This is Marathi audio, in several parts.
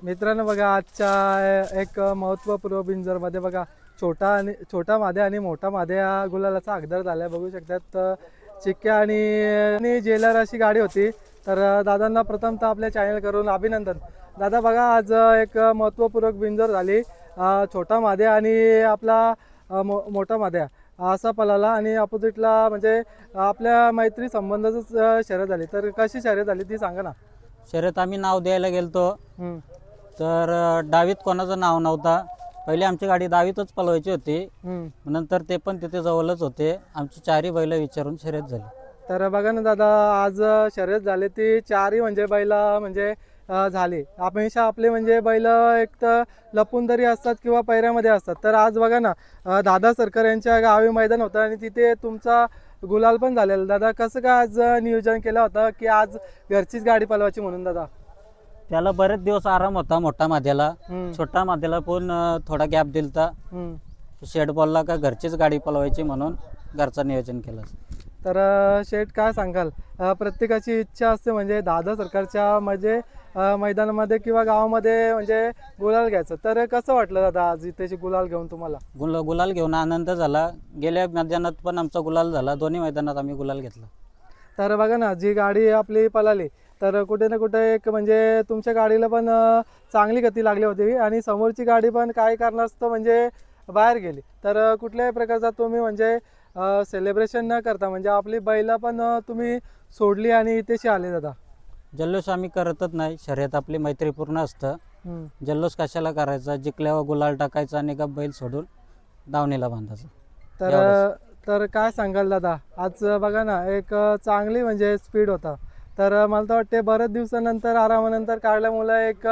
मित्रांनो बघा आजच्या एक महत्त्वपूर्ण बिंजरमध्ये बघा छोटा माद्या आणि मोठा माद्या या गुलालाचा अगदर झालाय बघू शकतात. चिक्क्या आणि जेलर अशी गाडी होती. तर दादांना प्रथमतः आपल्या चॅनल करून अभिनंदन. दादा बघा आज एक महत्त्वपूर्ण बिंजर झाली. छोटा माद्या आणि आपला मोठा माद्या असा पळाला आणि अपोजिटला म्हणजे आपल्या मैत्री संबंधाचंच शर्यत झाली. तर कशी शर्यत झाली ती सांगा ना. शर्यत आम्ही नाव द्यायला गेलतो हम्म. तर डावीत कोणाचं नाव नव्हता. पहिले आमची गाडी डावीतच पळवायची होती, हम्म. नंतर ते पण तिथे जवळच होते. आमची चारही बैल विचारून शर्यत झाली. तर बघा ना दादा आज शर्यत झाली ती चारही म्हणजे बैला म्हणजे झाली. हमेशा आपले म्हणजे बैल एक तर लपून तरी असतात किंवा पैऱ्यामध्ये असतात. तर आज बघा ना दादा सरकार यांच्या गावी मैदान होतं आणि तिथे तुमचा गुलाल पण झालेला. दादा कसं काय आज नियोजन केलं होतं की आज घरचीच गाडी पळवायची म्हणून दादा. त्याला बरेच दिवस आराम होता मोठा माद्याला. हम्म. छोटा माद्याला पण थोडा गॅप दिलता. हम्म. शेड बॉलला का घरचीच गाडी पळवायची म्हणून घरचं नियोजन केलं. तर शेठ काय सांगाल प्रत्येकाची इच्छा असते म्हणजे दादा सरकारच्या म्हणजे मैदानामध्ये किंवा गावामध्ये म्हणजे गुलाल घ्यायचं. तर कसं वाटलं दादा आज इथे गुलाल घेऊन तुम्हाला. गुलाल घेऊन आनंद झाला. गेल्या मैदानात पण आमचा गुलाल झाला. दोन्ही मैदानात आम्ही गुलाल घेतला. तर बघा ना जी गाडी आपली पळाली तर कुठे ना कुठे एक म्हणजे तुमच्या गाडीला पण चांगली गती लागली होती आणि समोरची गाडी पण काही कारणास्तव म्हणजे बाहेर गेली. तर कुठल्याही प्रकारचा तुम्ही म्हणजे सेलिब्रेशन न करता म्हणजे आपली बैला पण तुम्ही सोडली आणि इथेशी आले दादा. जल्लोष आम्ही करतच नाही. शर्यत आपली मैत्रीपूर्ण असतं. जल्लोष कशाला करायचा. जिंकल्यावर गुलाल टाकायचा आणि का बैल सोडून दावणीला बांधायचं. तर तर काय सांगाल दादा आज बघा ना एक चांगली म्हणजे स्पीड होता. तर मला तर वाटते बऱ्याच दिवसानंतर आरामानंतर काढल्यामुळे एक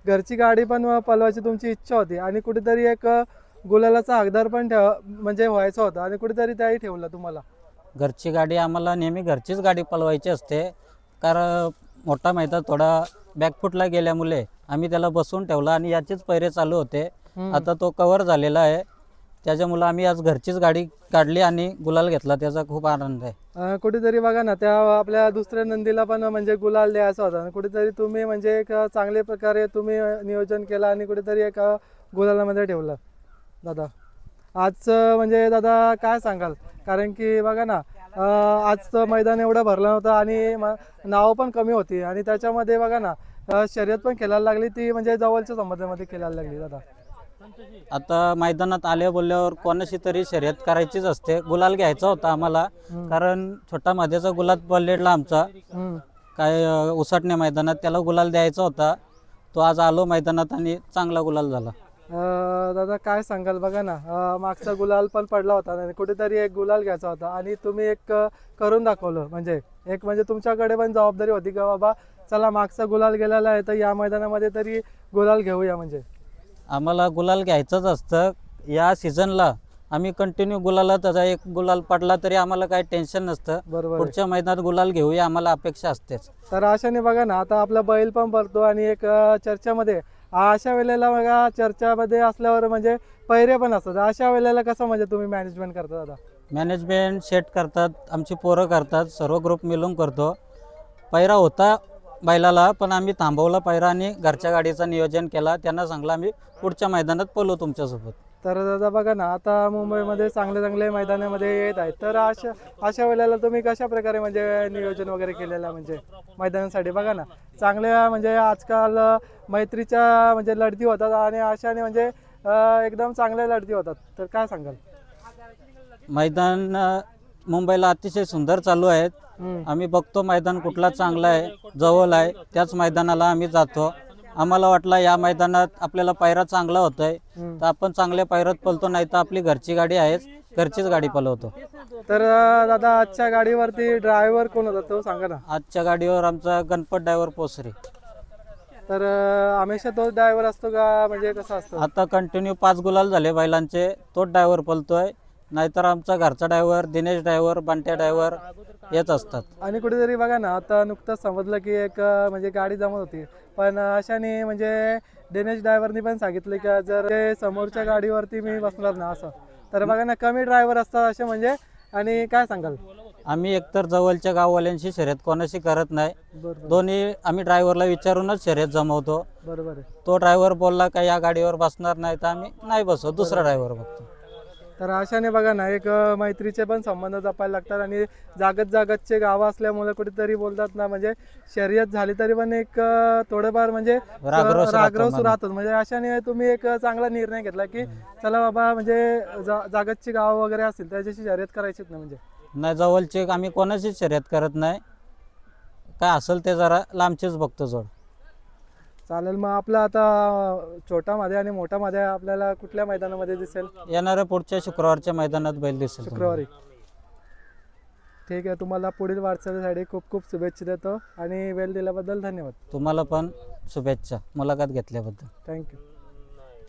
घरची गाडी पण पळवायची तुमची इच्छा होती आणि कुठेतरी एक गुलालाचा हकदार पण म्हणजे व्हायचा होता आणि कुठेतरी त्याही ठेवलं तुम्हाला. घरची गाडी आम्हाला नेहमी घरचीच गाडी पळवायची असते. कारण मोठा मैदान थोडा बॅकफुटला गेल्यामुळे आम्ही त्याला बसवून ठेवला आणि याचेच पैरे चालू होते. आता तो कव्हर झालेला आहे. त्याच्यामुळं आम्ही आज घरचीच गाडी काढली आणि गुलाल घेतला. त्याचा खूप आनंद आहे. कुठेतरी बघा ना त्या आपल्या दुसऱ्या नंदीला पण म्हणजे गुलाल द्यायचा होता आणि कुठेतरी तुम्ही म्हणजे एक चांगल्या प्रकारे तुम्ही नियोजन केलं आणि कुठेतरी एक गुलालामध्ये ठेवलं दादा. आज म्हणजे दादा काय सांगाल कारण की बघा ना आजचं मैदान एवढं भरलं नव्हतं आणि नावं पण कमी होती आणि त्याच्यामध्ये बघा ना शर्यत पण खेळायला लागली ती म्हणजे जवळच्या संबंधामध्ये खेळायला लागली दादा. आता मैदानात आले बोलल्यावर कोणाशी तरी शर्यत करायचीच असते. गुलाल घ्यायचा होता आम्हाला. कारण छोटा माद्याचा गुलाल पडलेला आमचा काय उसाटण्या मैदानात त्याला गुलाल द्यायचा होता. तो आज आलो मैदानात आणि चांगला गुलाल झाला. दादा काय सांगाल बघा ना मागचा गुलाल पण पडला होता आणि कुठेतरी एक गुलाल घ्यायचा होता आणि तुम्ही एक करून दाखवलं म्हणजे एक म्हणजे तुमच्याकडे पण जबाबदारी होती का बाबा चला मागचा गुलाल गेलेला आहे तर या मैदानामध्ये तरी गुलाल घेऊया. म्हणजे आम्हाला गुलाल घ्यायचंच असतं. या सीझनला आम्ही कंटिन्यू गुलाला त्याचा एक गुलाल पडला तरी आम्हाला काही टेन्शन नसतं. बरोबर पुढच्या मैदानात गुलाल घेऊया आम्हाला अपेक्षा असतेच. तर अशाने बघा ना आता आपला बैल पण भरतो आणि एक चर्चामध्ये अशा वेळेला बघा चर्चामध्ये असल्यावर म्हणजे पैरे पण असतात. अशा वेळेला कसं म्हणजे तुम्ही मॅनेजमेंट करता दादा. मॅनेजमेंट सेट करतात. आमची पोरं करतात. सर्व ग्रुप मिळून करतो. पैरा होता बैलाला पण आम्ही थांबवला पैरा आणि घरच्या गाडीचं नियोजन केला. त्यांना सांगलं आम्ही पुढच्या मैदानात पळू तुमच्यासोबत. तर दादा बघा ना आता मुंबईमध्ये चांगले मैदानामध्ये येत आहेत. तर अशा वेळेला तुम्ही कशा प्रकारे म्हणजे नियोजन वगैरे केलेलं म्हणजे मैदानासाठी बघा ना चांगल्या म्हणजे आजकाल मैत्रीच्या म्हणजे लढती होतात आणि अशाने म्हणजे एकदम चांगल्या लढती होतात. तर काय सांगाल. मैदान मुंबईला अतिशय सुंदर चालू आहेत. आम्ही बघतो मैदान कुठला चांगला आहे जवळ आहे त्याच मैदानाला आम्ही जातो. आम्हाला वाटलं या मैदानात आपल्याला पायरा चांगला होतोय तर आपण चांगल्या पायऱ्यात पळतो. नाही तर आपली घरची गाडी आहेच. घरचीच गाडी पळवतो. तर दादा आजच्या गाडीवरती ड्रायव्हर कोण होता तो सांगा ना. आजच्या गाडीवर आमचा गणपत ड्रायव्हर पोसरी. तर हमेशा तोच ड्रायव्हर असतो का म्हणजे कसं असतं. आता कंटिन्यू 5 गुलाल झाले बैलांचे. तोच ड्रायव्हर पळतोय. नाहीतर आमचा घरचा ड्रायव्हर दिनेश ड्रायव्हर बंट्या ड्रायव्हर येत असतात. आणि कुठेतरी बघा ना आता नुकतंच समजलं की एक म्हणजे गाडी जमत होती पण अशाने म्हणजे दिनेश ड्रायव्हरनी पण सांगितलं की जर ते समोरच्या गाडीवरती मी बसणार ना असं तर बघा ना कमी ड्रायव्हर असतात असे म्हणजे. आणि काय सांगाल. आम्ही एकतर जवळच्या गाववाल्यांशी शर्यत कोणाशी करत नाही. बरोबर दोन्ही आम्ही ड्रायव्हरला विचारूनच शर्यत जमवतो. बरोबर आहे. तो ड्रायव्हर बोलला का या गाडीवर बसणार नाही तर आम्ही नाही बसवत, दुसरा ड्रायव्हर बघतो. तर अशाने बघा ना एक मैत्रीचे पण संबंध जपायला लागतात आणि जागतचे गावं असल्यामुळे कुठेतरी बोलतात ना म्हणजे शर्यत झाली तरी पण एक थोडंफार म्हणजे रागरोष रागरोष राहतो राहतो. म्हणजे अशाने तुम्ही एक चांगला निर्णय घेतला की चला बाबा म्हणजे जागतची गावं वगैरे असतील त्याच्याशी शर्यत करायचीच ना म्हणजे. नाही, जवळचे आम्ही कोणाशीच शर्यत करत नाही. काय असेल ते जरा लांबचेच बघतो जोड. चालेल मग आपलं आता छोटा मध्ये आणि मोठा मध्ये आपल्याला कुठल्या मैदानामध्ये दिसेल? येणाऱ्या पुढच्या शुक्रवारच्या मैदानात बैल दिसेल तुम्हाला. शुक्रवारी. ठीक आहे, तुम्हाला पुढील वाटचालीसाठी खूप खूप शुभेच्छा देतो आणि वेळ दिल्याबद्दल धन्यवाद. तुम्हाला पण शुभेच्छा मुलाखत घेतल्याबद्दल. थँक्यू.